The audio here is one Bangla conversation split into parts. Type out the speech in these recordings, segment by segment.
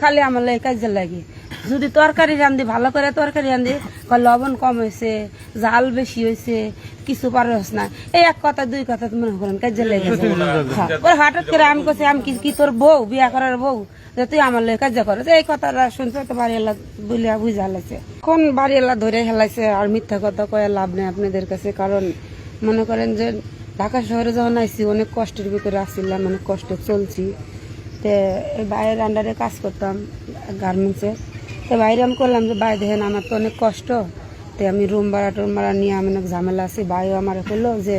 খালি আমার লাগে কাজে লাগে। যদি তরকারি রান্ধি ভালো করে তরকারি রান্ধি, লবণ কম হয়েছে, জাল বেশি হয়েছে, কিছু পারস না, এই এক কথা দুই কথা মনে করেন কাজে লেগে যায়। হঠাৎ করে আমি কইছি আমি কি তোর বউ বিয়া করার বউ যে তুই আমার লাগে কাজ করো, এই কথাটা শুনছে তো বাড়িওয়ালা বলিয়া বুঝা হেলাইছে। এখন বাড়িওয়ালা ধরে হেলাইছে, আর মিথ্যা কথা কয়ে লাভ নেই আপনাদের কাছে। কারণ মনে করেন যে ঢাকা শহরে যখন আইসি অনেক কষ্টের ভিতরে আসছিলাম, অনেক কষ্ট চলছি। তো এই বাইরের আন্ডারে কাজ করতাম গার্মেন্টসে। তো বাইরে আমি করলাম যে ভাই দেখেন আমার তো অনেক কষ্ট, তো আমি রুম ভাড়া নিয়ে আমি অনেক ঝামেলা আছি। ভাইও আমার করলো যে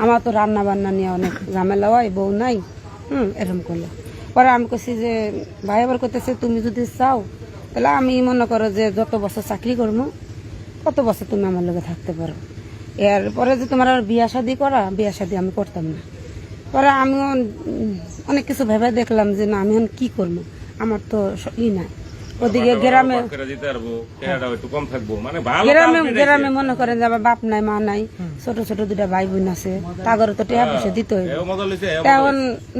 আমার তো রান্না বান্না নিয়ে অনেক ঝামেলা হয়, বউ নাই, এরকম করলো। পরে আমি কইছি যে ভাই আবার করতেছে তুমি যদি চাও তাহলে আমি মনে করো যে যত বছর চাকরি করবো তত বছর তুমি আমার লগে থাকতে পারো। এরপরে যে তোমার আর বিয়া শাদি করা, বিয়া শাদি আমি করতাম না। পরে আমিও অনেক কিছু ভেবে দেখলাম যে না আমি এখন কি করবো, আমার তো নাই। ওদিকে গ্রামে গ্রামে মনে করেন যে আমার বাপ নাই মা নাই, ছোট ছোট দুটা ভাই বোন আছে, তাগরও তো টাকা পয়সা দিতে হইবে। এখন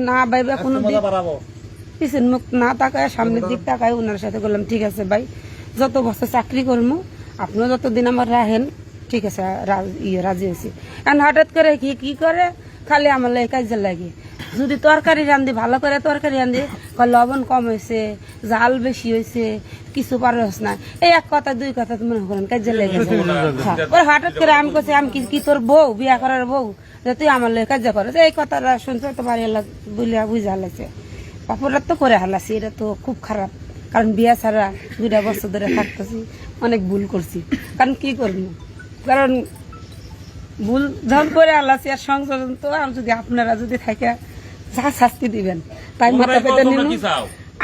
না ভাইবা কোনো পিছন মুখ না তাকায় সামনের দিক তাকায়, ওনার সাথে বললাম ঠিক আছে ভাই যত বছর চাকরি করবো আপনিও যতদিন আমার রাখেন ঠিক আছে রাজি হয়েছি। এখন হঠাৎ করে কি করে খালি আমার লাগে কাজে লাগে। যদি তরকারি রান্ধি ভালো করে তরকারি রান্ধি, লবণ কম হয়েছে, জাল বেশি হয়েছে, কিছু পারস না, এই এক কথা দুই কথা মনে করেন কাজে লেগে যায়। হঠাৎ করে আমি কইছি আমি কি তোর বউ বিয়া করার বউ যে তুই আমার লাগে কাজ করো, এই কথাটা শুনছে তো বাড়িওয়ালা বলিয়া বুঝা হালাইছে। অপরাধ তো করে হালাইছি, এটা তো খুব খারাপ। কারণ বিয়া ছাড়া 2 বছর ধরে থাকতেছি, অনেক ভুল করছি। কারণ কি করবো, কারণ ভুল যখন করে আলাসি আর সংশোধন তো যদি আপনারা যদি থাকে যা শাস্তি দিবেন তাই মাথা পেতে নিন।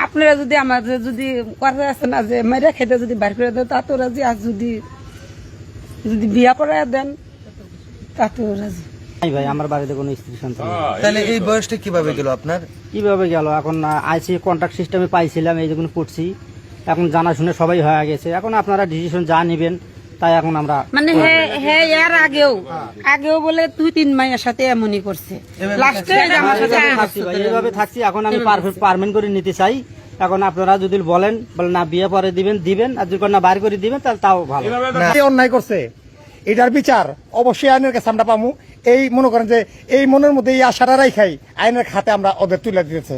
আপনারা যদি আমাদের যদি কথা আছে না যে মেয়েরা খেতে যদি বার করে দেন তা তো রাজি, আর যদি বিয়া করাই দেন তা তো রাজি। ভাই আমার বাড়িতে কোনো স্ত্রী সন্তান নেই। তাহলে এই বয়সটা কিভাবে গেল আপনার? কিভাবে গেল, এখন আইসি কন্ট্রাক্ট সিস্টেমে পাইছিলাম, এই যখন পড়ছি এখন জানাশুনে সবাই হয়ে গেছে। এখন আপনারা ডিসিশন যা নেবেন তাই এখন আমরা মানে হ্যাঁ এর আগেও বলে 2-3 মায়ের সাথে এমনই করছে, লাস্টে আমার সাথে এইভাবে থাকছি। এখন আমি পারমেন্ট করে নিতে চাই। এখন আপনারা যদি বলেন না বিয়ে পরে দিবেন, আর যদি না বাইর করে দিবেন তাহলে তাও ভালো। অন্যায় করছে এটার বিচার অবশ্যই আইনের কাছে আমরা পামু। এই মনে করেন যে এই মনের মধ্যে এই আশাটা রাখাই আইনের খাতে আমরা ওদের তুলে দিতেছে।